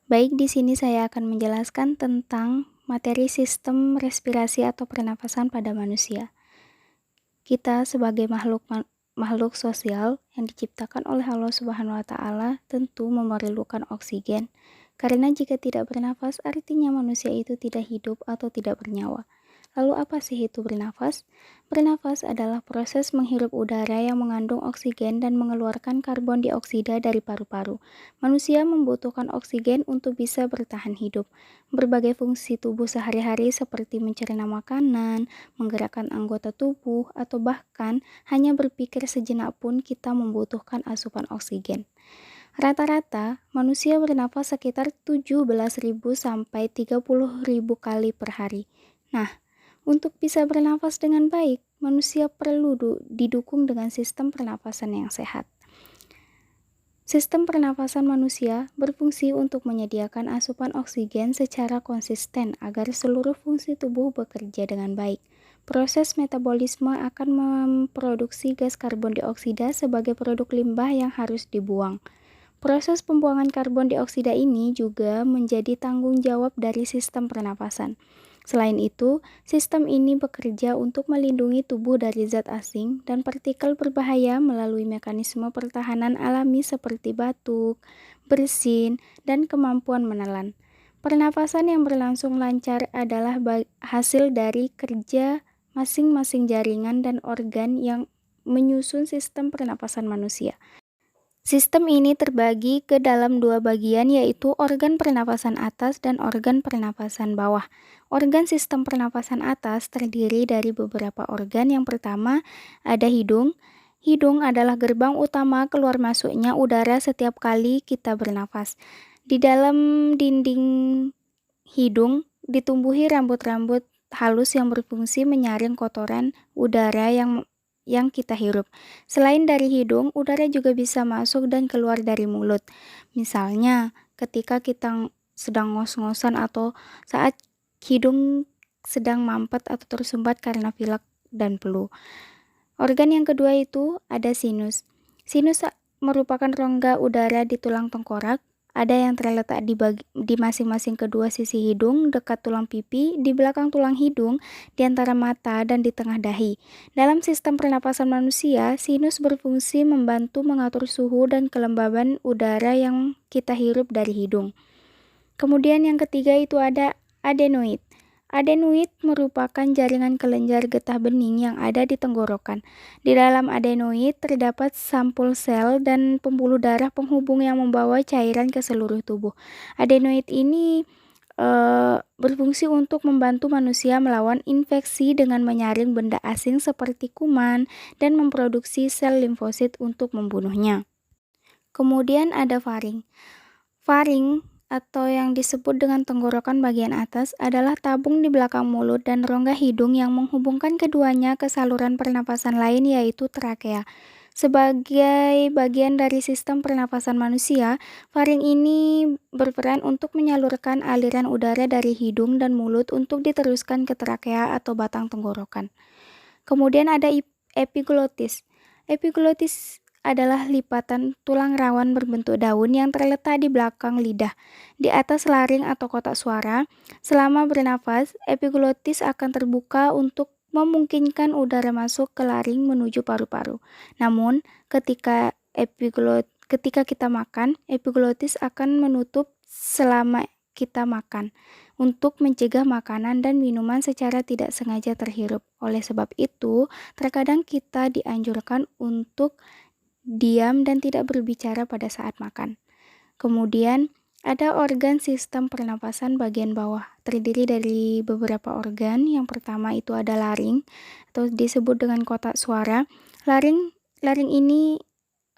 Baik, di sini saya akan menjelaskan tentang materi sistem respirasi atau pernapasan pada manusia. Kita sebagai makhluk sosial yang diciptakan oleh Allah Subhanahu wa taala tentu memerlukan oksigen. Karena jika tidak bernafas artinya manusia itu tidak hidup atau tidak bernyawa. Lalu apa sih itu bernafas? Bernafas adalah proses menghirup udara yang mengandung oksigen dan mengeluarkan karbon dioksida dari paru-paru. Manusia membutuhkan oksigen untuk bisa bertahan hidup. Berbagai fungsi tubuh sehari-hari seperti mencerna makanan, menggerakkan anggota tubuh, atau bahkan hanya berpikir sejenak pun kita membutuhkan asupan oksigen. Rata-rata, manusia bernafas sekitar 17.000 sampai 30.000 kali per hari. Nah, untuk bisa bernafas dengan baik, manusia perlu didukung dengan sistem pernapasan yang sehat. Sistem pernapasan manusia berfungsi untuk menyediakan asupan oksigen secara konsisten agar seluruh fungsi tubuh bekerja dengan baik. Proses metabolisme akan memproduksi gas karbon dioksida sebagai produk limbah yang harus dibuang. Proses pembuangan karbon dioksida ini juga menjadi tanggung jawab dari sistem pernapasan. Selain itu, sistem ini bekerja untuk melindungi tubuh dari zat asing dan partikel berbahaya melalui mekanisme pertahanan alami seperti batuk, bersin, dan kemampuan menelan. Pernapasan yang berlangsung lancar adalah hasil dari kerja masing-masing jaringan dan organ yang menyusun sistem pernapasan manusia. Sistem ini terbagi ke dalam dua bagian, yaitu organ pernapasan atas dan organ pernapasan bawah. Organ sistem pernapasan atas terdiri dari beberapa organ. Yang pertama ada hidung. Hidung adalah gerbang utama keluar masuknya udara setiap kali kita bernafas. Di dalam dinding hidung ditumbuhi rambut-rambut halus yang berfungsi menyaring kotoran udara yang kita hirup. Selain dari hidung, udara juga bisa masuk dan keluar dari mulut. Misalnya, ketika kita sedang ngos-ngosan atau saat hidung sedang mampet atau tersumbat karena pilek dan flu. Organ yang kedua itu ada sinus. Sinus merupakan rongga udara di tulang tengkorak. Ada yang terletak di masing-masing kedua sisi hidung, dekat tulang pipi, di belakang tulang hidung, di antara mata, dan di tengah dahi. Dalam sistem pernapasan manusia, sinus berfungsi membantu mengatur suhu dan kelembaban udara yang kita hirup dari hidung. Kemudian yang ketiga itu ada adenoid. Adenoid merupakan jaringan kelenjar getah bening yang ada di tenggorokan. Di dalam adenoid terdapat sampul sel dan pembuluh darah penghubung yang membawa cairan ke seluruh tubuh. Adenoid ini berfungsi untuk membantu manusia melawan infeksi dengan menyaring benda asing seperti kuman dan memproduksi sel limfosit untuk membunuhnya. Kemudian ada faring. Faring atau yang disebut dengan tenggorokan bagian atas adalah tabung di belakang mulut dan rongga hidung yang menghubungkan keduanya ke saluran pernapasan lain, yaitu trakea. Sebagai bagian dari sistem pernapasan manusia, faring ini berperan untuk menyalurkan aliran udara dari hidung dan mulut untuk diteruskan ke trakea atau batang tenggorokan. Kemudian ada epiglotis. Epiglotis adalah lipatan tulang rawan berbentuk daun yang terletak di belakang lidah, di atas laring atau kotak suara. Selama bernafas, epiglotis akan terbuka untuk memungkinkan udara masuk ke laring menuju paru-paru. Namun, ketika kita makan, epiglotis akan menutup selama kita makan untuk mencegah makanan dan minuman secara tidak sengaja terhirup. Oleh sebab itu, terkadang kita dianjurkan untuk diam dan tidak berbicara pada saat makan. Kemudian ada organ sistem pernapasan bagian bawah, terdiri dari beberapa organ. Yang pertama itu ada laring atau disebut dengan kotak suara. Laring ini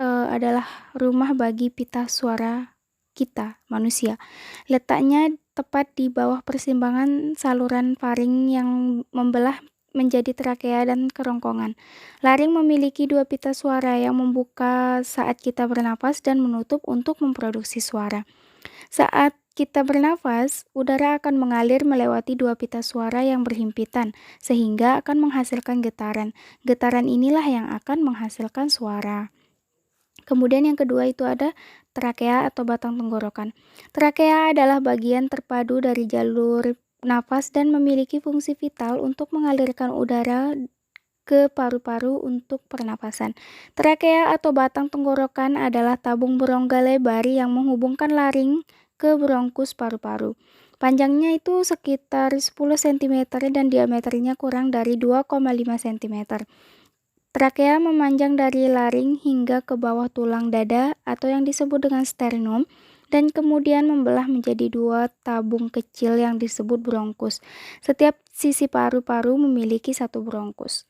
adalah rumah bagi pita suara kita, manusia. Letaknya tepat di bawah persimpangan saluran faring yang membelah menjadi trakea dan kerongkongan. Laring memiliki dua pita suara yang membuka saat kita bernapas dan menutup untuk memproduksi suara. Saat kita bernafas, udara akan mengalir melewati dua pita suara yang berhimpitan, sehingga akan menghasilkan getaran. Getaran inilah yang akan menghasilkan suara. Kemudian yang kedua itu ada trakea atau batang tenggorokan. Trakea adalah bagian terpadu dari jalur nafas dan memiliki fungsi vital untuk mengalirkan udara ke paru-paru untuk pernapasan. Trakea atau batang tenggorokan adalah tabung berongga lebar yang menghubungkan laring ke bronkus paru-paru. Panjangnya itu sekitar 10 cm dan diameternya kurang dari 2,5 cm. Trakea memanjang dari laring hingga ke bawah tulang dada atau yang disebut dengan sternum dan kemudian membelah menjadi dua tabung kecil yang disebut bronkus. Setiap sisi paru-paru memiliki satu bronkus.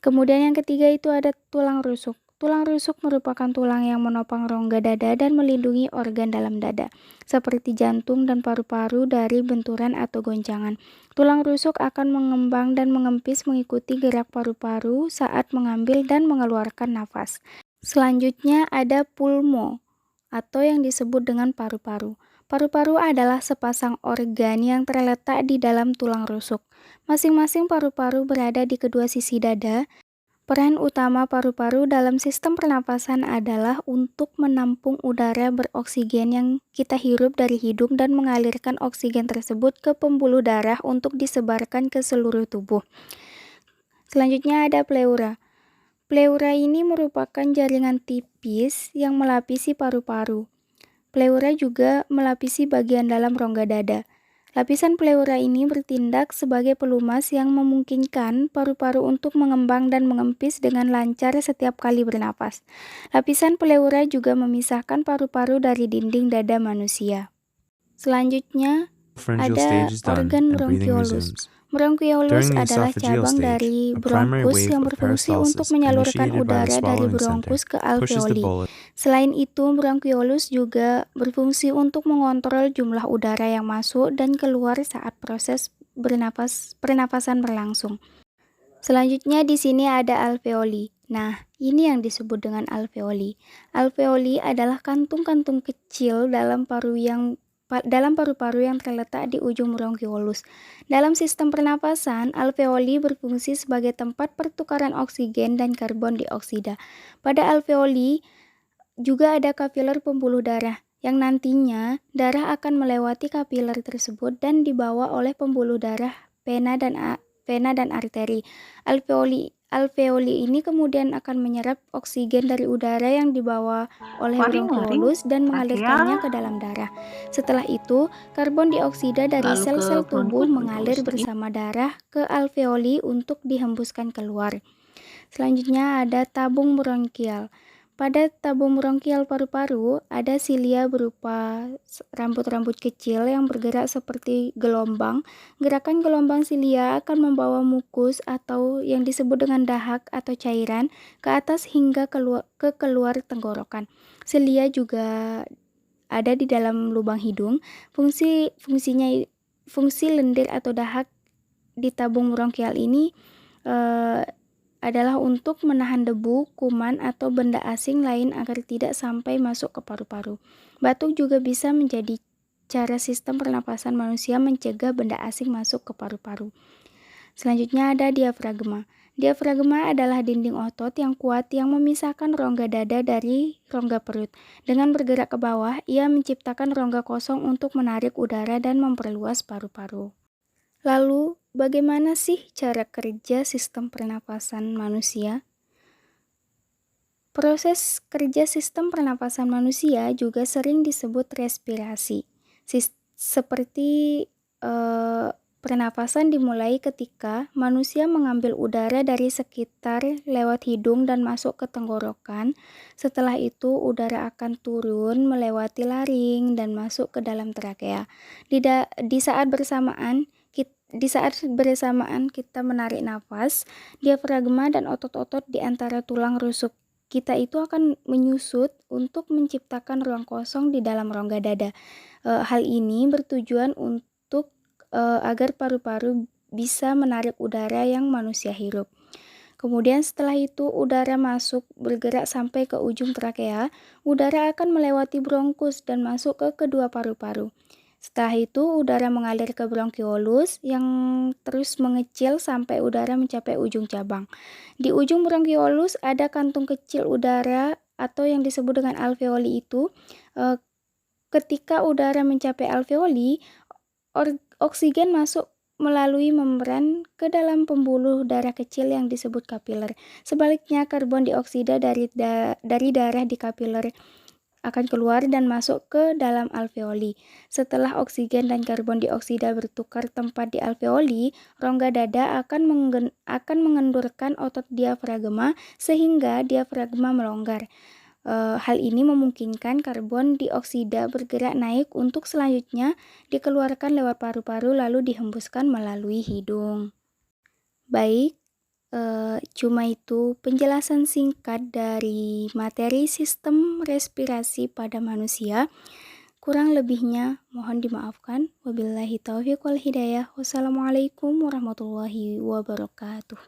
Kemudian yang ketiga itu ada tulang rusuk. Tulang rusuk merupakan tulang yang menopang rongga dada dan melindungi organ dalam dada, seperti jantung dan paru-paru dari benturan atau goncangan. Tulang rusuk akan mengembang dan mengempis mengikuti gerak paru-paru saat mengambil dan mengeluarkan nafas. Selanjutnya ada pulmo atau yang disebut dengan paru-paru. Paru-paru adalah sepasang organ yang terletak di dalam tulang rusuk. Masing-masing paru-paru berada di kedua sisi dada. Peran utama paru-paru dalam sistem pernapasan adalah untuk menampung udara beroksigen yang kita hirup dari hidung dan mengalirkan oksigen tersebut ke pembuluh darah untuk disebarkan ke seluruh tubuh. Selanjutnya ada pleura. Pleura ini merupakan jaringan tipis yang melapisi paru-paru. Pleura juga melapisi bagian dalam rongga dada. Lapisan pleura ini bertindak sebagai pelumas yang memungkinkan paru-paru untuk mengembang dan mengempis dengan lancar setiap kali bernapas. Lapisan pleura juga memisahkan paru-paru dari dinding dada manusia. Selanjutnya ada organ bronkiolus. Bronkiolus adalah cabang dari bronkus yang berfungsi untuk menyalurkan udara dari bronkus ke alveoli. Selain itu, bronkiolus juga berfungsi untuk mengontrol jumlah udara yang masuk dan keluar saat proses pernapasan berlangsung. Selanjutnya di sini ada alveoli. Nah, ini yang disebut dengan alveoli. Alveoli adalah kantung-kantung kecil dalam paru-paru yang terletak di ujung bronkiolus. Dalam sistem pernapasan, alveoli berfungsi sebagai tempat pertukaran oksigen dan karbon dioksida. Pada alveoli juga ada kapiler pembuluh darah, yang nantinya darah akan melewati kapiler tersebut dan dibawa oleh pembuluh darah vena dan arteri. Alveoli ini kemudian akan menyerap oksigen dari udara yang dibawa oleh bronkiolus dan mengalirkannya ke dalam darah. Setelah itu, karbon dioksida dari sel-sel tubuh mengalir bersama darah ke alveoli untuk dihembuskan keluar. Selanjutnya ada tabung bronkial. Pada tabung bronkial paru-paru ada silia berupa rambut-rambut kecil yang bergerak seperti gelombang. Gerakan gelombang silia akan membawa mukus atau yang disebut dengan dahak atau cairan ke atas hingga keluar tenggorokan. Silia juga ada di dalam lubang hidung. Fungsi lendir atau dahak di tabung bronkial ini adalah untuk menahan debu, kuman, atau benda asing lain agar tidak sampai masuk ke paru-paru. Batuk juga bisa menjadi cara sistem pernapasan manusia mencegah benda asing masuk ke paru-paru. Selanjutnya ada diafragma. Diafragma adalah dinding otot yang kuat yang memisahkan rongga dada dari rongga perut. Dengan bergerak ke bawah, ia menciptakan rongga kosong untuk menarik udara dan memperluas paru-paru. Lalu, bagaimana sih cara kerja sistem pernapasan manusia? Proses kerja sistem pernapasan manusia juga sering disebut respirasi. Seperti pernapasan dimulai ketika manusia mengambil udara dari sekitar lewat hidung dan masuk ke tenggorokan. Setelah itu, udara akan turun melewati laring dan masuk ke dalam trakea. Di saat bersamaan kita menarik nafas, diafragma dan otot-otot di antara tulang rusuk kita itu akan menyusut untuk menciptakan ruang kosong di dalam rongga dada. Hal ini bertujuan untuk agar paru-paru bisa menarik udara yang manusia hirup. Kemudian setelah itu udara masuk bergerak sampai ke ujung trakea, udara akan melewati bronkus dan masuk ke kedua paru-paru. Setelah itu udara mengalir ke bronkiolus yang terus mengecil sampai udara mencapai ujung cabang. Di ujung bronkiolus ada kantung kecil udara atau yang disebut dengan alveoli itu. Ketika udara mencapai alveoli, oksigen masuk melalui membran ke dalam pembuluh darah kecil yang disebut kapiler. Sebaliknya, karbon dioksida dari darah di kapiler akan keluar dan masuk ke dalam alveoli. Setelah oksigen dan karbon dioksida bertukar tempat di alveoli, rongga dada akan mengendurkan otot diafragma sehingga diafragma melonggar. Hal ini memungkinkan karbon dioksida bergerak naik untuk selanjutnya dikeluarkan lewat paru-paru lalu dihembuskan melalui hidung. Baik, cuma itu penjelasan singkat dari materi sistem respirasi pada manusia. Kurang lebihnya mohon dimaafkan. Wabillahi taufiq wal hidayah. Wassalamualaikum warahmatullahi wabarakatuh.